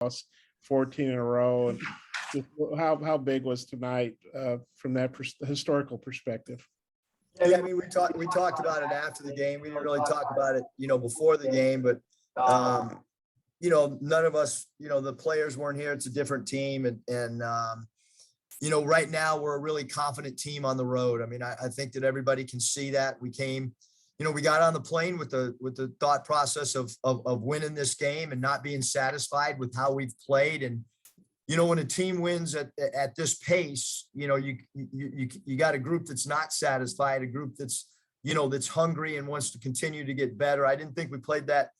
lost 14 in a row. And just how big was tonight from that historical perspective? Yeah, I mean, we talked about it after the game. We didn't really talk about it, before the game, but none of us, the players weren't here. It's a different team. And right now we're a really confident team on the road. I mean, I think that everybody can see that. We came, we got on the plane with the thought process of winning this game and not being satisfied with how we've played. And, when a team wins at this pace, you got a group that's not satisfied, a group that's, that's hungry and wants to continue to get better. I didn't think we played that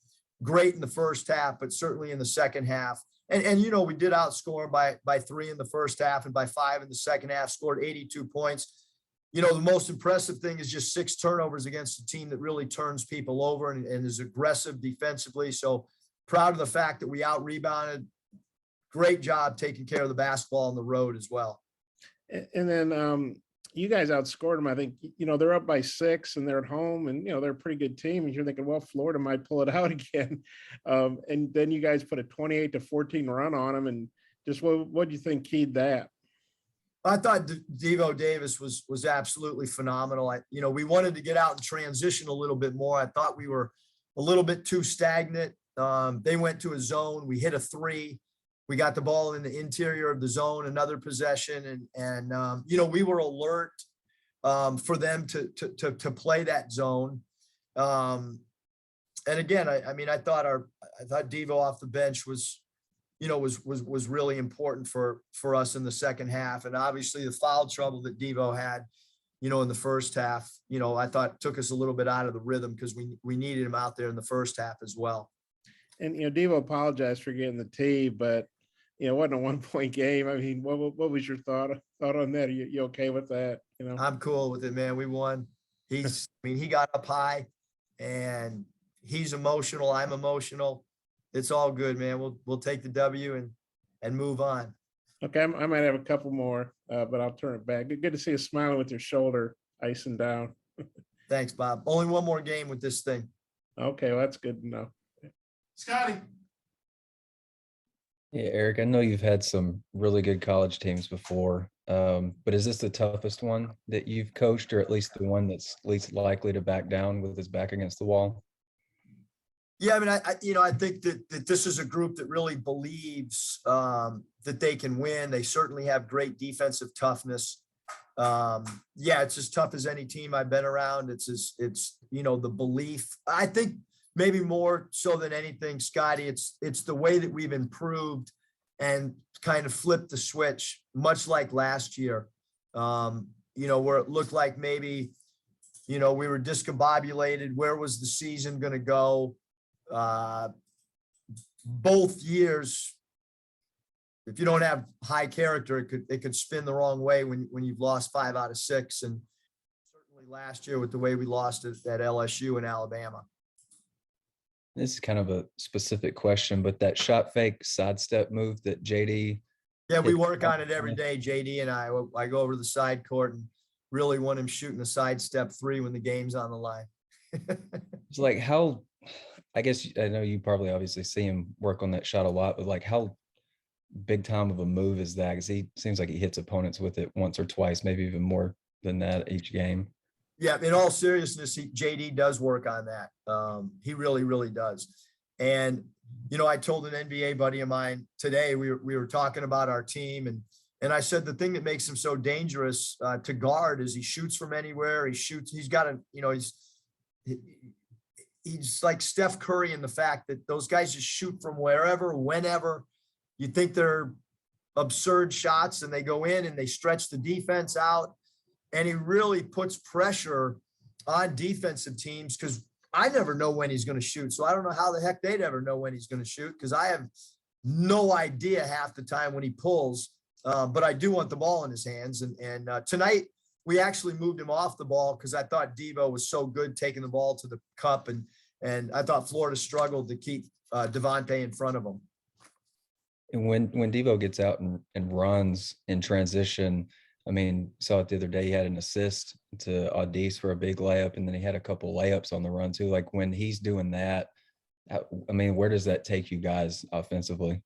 great in the first half, but certainly in the second half. And we did outscore by 3 in the first half and by 5 in the second half, scored 82 points. The most impressive thing is just 6 turnovers against a team that really turns people over and is aggressive defensively. So proud of the fact that we out-rebounded. Great job taking care of the basketball on the road as well. And then you guys outscored them. I think, they're up by 6 and they're at home and, they're a pretty good team. And you're thinking, well, Florida might pull it out again. And then you guys put a 28-14 run on them. And just what do you think keyed that? I thought Devo Davis was absolutely phenomenal. We wanted to get out and transition a little bit more. I thought we were a little bit too stagnant. They went to a zone. We hit a 3. We got the ball in the interior of the zone, another possession, and we were alert for them to play that zone. And again, I thought Devo off the bench was really important for us in the second half, and obviously the foul trouble that Devo had, in the first half, I thought took us a little bit out of the rhythm because we needed him out there in the first half as well. And Devo apologized for getting the tee, but it wasn't a 1-point game. I mean, what was your thought on that? Are you okay with that? I'm cool with it, man. We won. He got up high and he's emotional. I'm emotional. It's all good, man. We'll take the W and move on. Okay. I might have a couple more, but I'll turn it back. Good to see you smiling with your shoulder icing down. Thanks, Bob. Only one more game with this thing. Okay. Well, that's good to know. Scotty. Yeah, Eric, I know you've had some really good college teams before, but is this the toughest one that you've coached, or at least the one that's least likely to back down with his back against the wall? Yeah, I mean, I think that this is a group that really believes that they can win. They certainly have great defensive toughness. It's as tough as any team I've been around. It's the belief. I think maybe more so than anything, Scotty, it's the way that we've improved and kind of flipped the switch, much like last year, where it looked like maybe, we were discombobulated. Where was the season going to go? Both years, if you don't have high character, it could spin the wrong way when you've lost 5 out of 6. And certainly last year with the way we lost at LSU and Alabama. This is kind of a specific question, but that shot fake sidestep move that JD. Yeah, we work on it every day, JD and I go over to the side court and really want him shooting a sidestep 3 when the game's on the line. It's like how, I guess I know you probably obviously see him work on that shot a lot, but like how big time of a move is that? Because he seems like he hits opponents with it once or twice, maybe even more than that each game. Yeah, in all seriousness, JD does work on that. He really, really does. And, I told an NBA buddy of mine today, we were talking about our team, and I said the thing that makes him so dangerous to guard is he shoots from anywhere. He's got he's like Steph Curry in the fact that those guys just shoot from wherever, whenever. You think they're absurd shots and they go in and they stretch the defense out. And he really puts pressure on defensive teams because I never know when he's going to shoot. So I don't know how the heck they'd ever know when he's going to shoot because I have no idea half the time when he pulls. But I do want the ball in his hands. And tonight we actually moved him off the ball because I thought Devo was so good taking the ball to the cup. And I thought Florida struggled to keep Devontae in front of him. And when Devo gets out and runs in transition, I mean, saw it the other day, he had an assist to Audis for a big layup, and then he had a couple layups on the run too. Like when he's doing that, I mean, where does that take you guys offensively?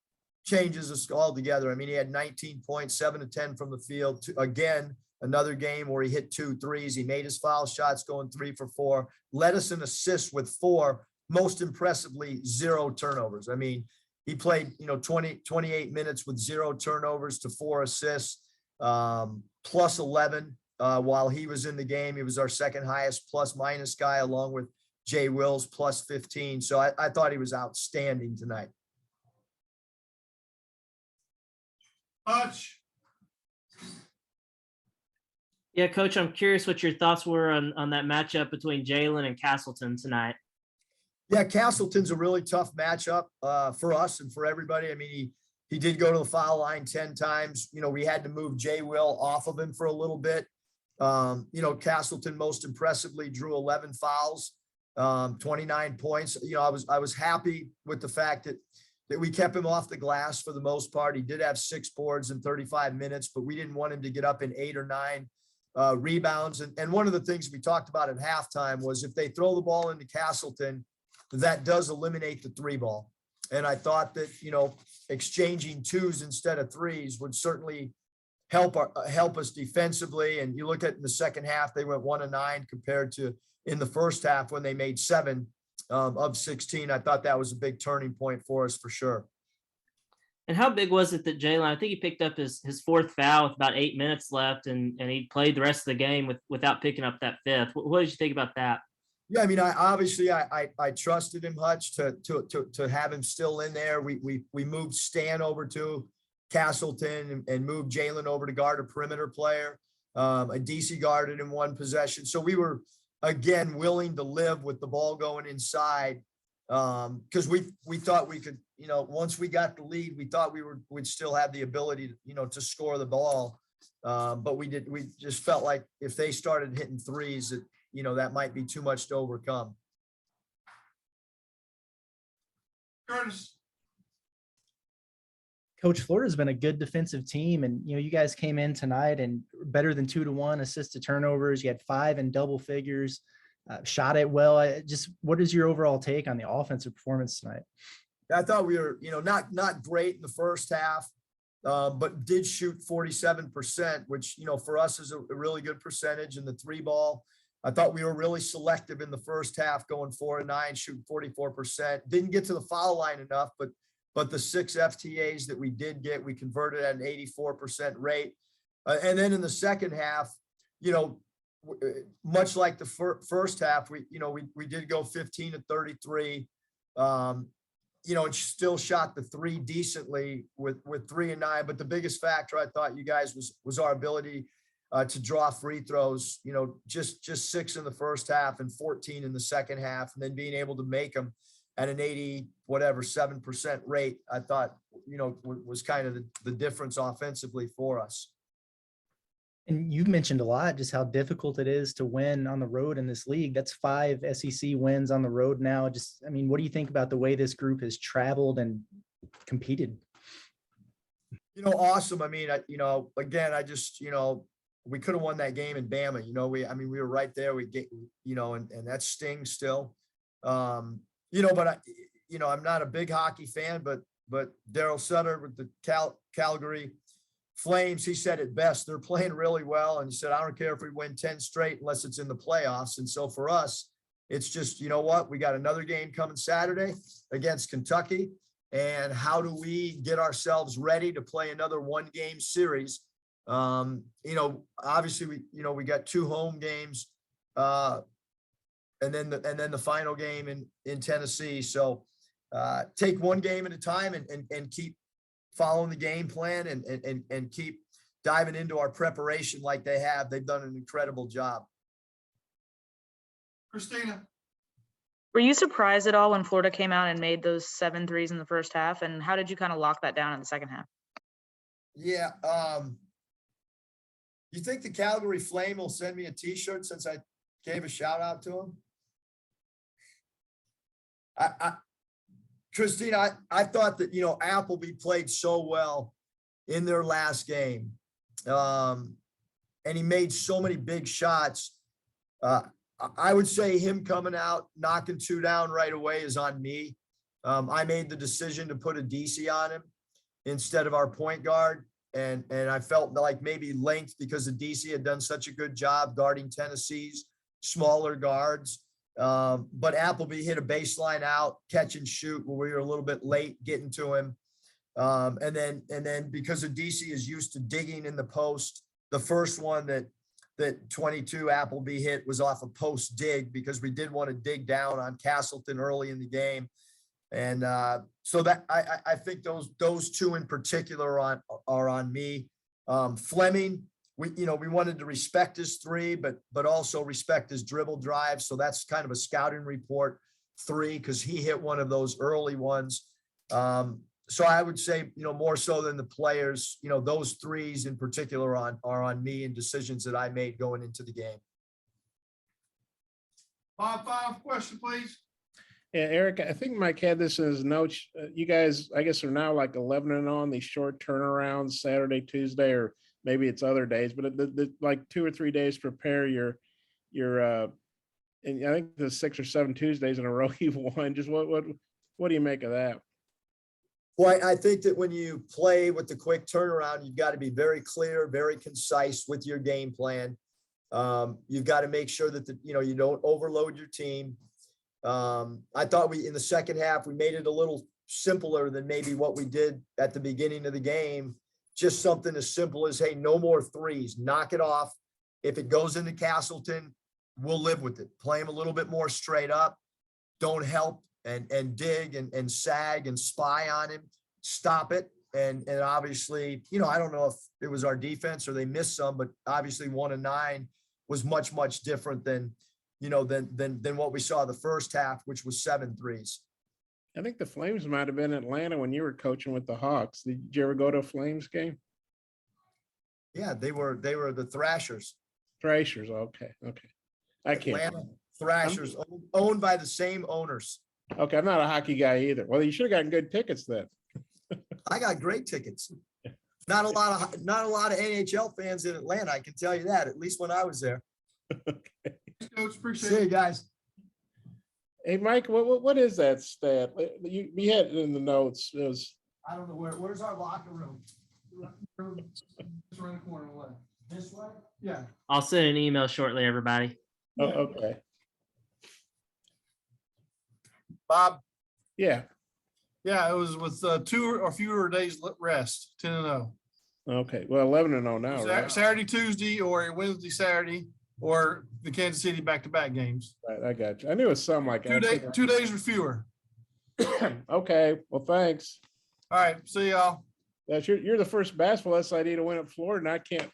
changes us altogether. I mean, he had 19 points, 7 to 10 from the field. Again, another game where he hit 2 threes. He made his foul shots going 3 for 4, led us in assists with 4, most impressively 0 turnovers. I mean, he played, 28 minutes with 0 turnovers to 4 assists, plus 11 while he was in the game. He was our second highest plus minus guy, along with Jay Wills plus 15. So I thought he was outstanding tonight. Hutch. Yeah, Coach, I'm curious what your thoughts were on that matchup between Jalen and Castleton tonight. Yeah, Castleton's a really tough matchup for us and for everybody. I mean, he did go to the foul line 10 times. We had to move Jay Will off of him for a little bit. Castleton most impressively drew 11 fouls, 29 points. I was happy with the fact that we kept him off the glass for the most part. He did have 6 boards in 35 minutes, but we didn't want him to get up in 8 or 9 rebounds. And one of the things we talked about at halftime was if they throw the ball into Castleton, that does eliminate the 3 ball. And I thought that, exchanging 2s instead of 3s would certainly help us defensively. And you look at in the second half, they went 1 of 9 compared to in the first half when they made 7 of 16. I thought that was a big turning point for us for sure. And how big was it that Jalen, I think he picked up his 4th foul with about 8 minutes left, and he played the rest of the game without picking up that 5th. What did you think about that? Yeah, I mean, I trusted him, Hutch, to have him still in there. We moved Stan over to Castleton and moved Jalen over to guard a perimeter player. A DC guarded in 1 possession. So we were, again, willing to live with the ball going inside because we thought we could, once we got the lead, we thought we'd still have the ability to, to score the ball. But we just felt like if they started hitting 3s, that might be too much to overcome. Curtis. Coach, Florida's been a good defensive team, and you guys came in tonight and better than 2-to-1 assist to turnovers. You had 5 in double figures, shot it well. What is your overall take on the offensive performance tonight? I thought we were, not great in the first half, but did shoot 47%, which for us is a really good percentage. In the 3 ball, I thought we were really selective in the first half, going 4 of 9, shooting 44%. Didn't get to the foul line enough, but the 6 FTAs that we did get, we converted at an 84% rate. And then in the second half, much like the first half, we did go 15 of 33. And still shot the 3 decently with 3 and 9. But the biggest factor I thought you guys was our ability to draw free throws. Just 6 in the first half and 14 in the second half, and then being able to make them at an 7% rate, I thought, was kind of the difference offensively for us. And you've mentioned a lot just how difficult it is to win on the road in this league. That's 5 SEC wins on the road now. What do you think about the way this group has traveled and competed? Awesome. I mean, again, we could have won that game in Bama. We were right there. We get, and that stings still. But I'm not a big hockey fan, but Daryl Sutter with the Calgary Flames, he said it best. They're playing really well. And he said, I don't care if we win 10 straight unless it's in the playoffs. And so for us, it's just, we got another game coming Saturday against Kentucky. And how do we get ourselves ready to play another 1-game series? Obviously we got 2 home games and then the final game in Tennessee. So take 1 game at a time and keep following the game plan and keep diving into our preparation like they have. They've done an incredible job. Christina. Were you surprised at all when Florida came out and made those 7 threes in the first half? And how did you kind of lock that down in the second half? Yeah. You think the Calgary Flame will send me a t-shirt since I gave a shout out to him? Christina, I thought that, Appleby played so well in their last game. And he made so many big shots. I would say him coming out, knocking 2 down right away is on me. I made the decision to put a DC on him. instead of our point guard. And I felt like maybe length because the DC had done such a good job guarding Tennessee's smaller guards. But Appleby hit a baseline out, catch and shoot where we were a little bit late getting to him. And then because the DC is used to digging in the post, the first one that 22 Appleby hit was off a post dig because we did want to dig down on Castleton early in the game. And so that I think those two in particular are on me. Fleming, we wanted to respect his three, but also respect his dribble drive. So that's kind of a scouting report 3 because he hit one of those early ones. So I would say, more so than the players, those threes in particular are on me and decisions that I made going into the game. 5-5 question, please. Yeah, Eric, I think Mike had this in his notes. You guys, I guess, are now like 11-0 on these short turnarounds, Saturday, Tuesday, or maybe it's other days, but like 2 or 3 days to prepare your and I think the 6 or 7 Tuesdays in a row you've won. Just what do you make of that? Well, I think that when you play with the quick turnaround, you've got to be very clear, very concise with your game plan. You've got to make sure that you don't overload your team. I thought in the second half, we made it a little simpler than maybe what we did at the beginning of the game. Just something as simple as, hey, no more threes, knock it off. If it goes into Castleton, we'll live with it. Play him a little bit more straight up. Don't help and dig and sag and spy on him. Stop it. And obviously, I don't know if it was our defense or they missed some, but obviously 1 and 9 was much, much different than what we saw the first half, which was 7 threes. I think the Flames might have been in Atlanta when you were coaching with the Hawks. Did you ever go to a Flames game? Yeah, they were the Thrashers. Thrashers. Okay. I can't. Atlanta Thrashers, owned by the same owners. Okay, I'm not a hockey guy either. Well, you should have gotten good tickets then. I got great tickets. Not a lot of NHL fans in Atlanta, I can tell you that, at least when I was there. Okay. Coach, appreciate See you it. guys. Hey, Mike, what is that stat? You had it in the notes. It was, I don't know where's our locker room? Just around the corner on the left. This way? Yeah. I'll send an email shortly, everybody. oh, okay. Bob. Yeah. Yeah, it was with 2 or fewer days rest, 10-0. Okay. Well, 11-0 now, right? Saturday, Tuesday, or Wednesday, Saturday, or the Kansas City back-to-back games. Right, I got you. I knew it was something like 2 days or fewer. Okay. Well, thanks. All right, see y'all. That's you're the first basketball SID to win at Florida, and I can't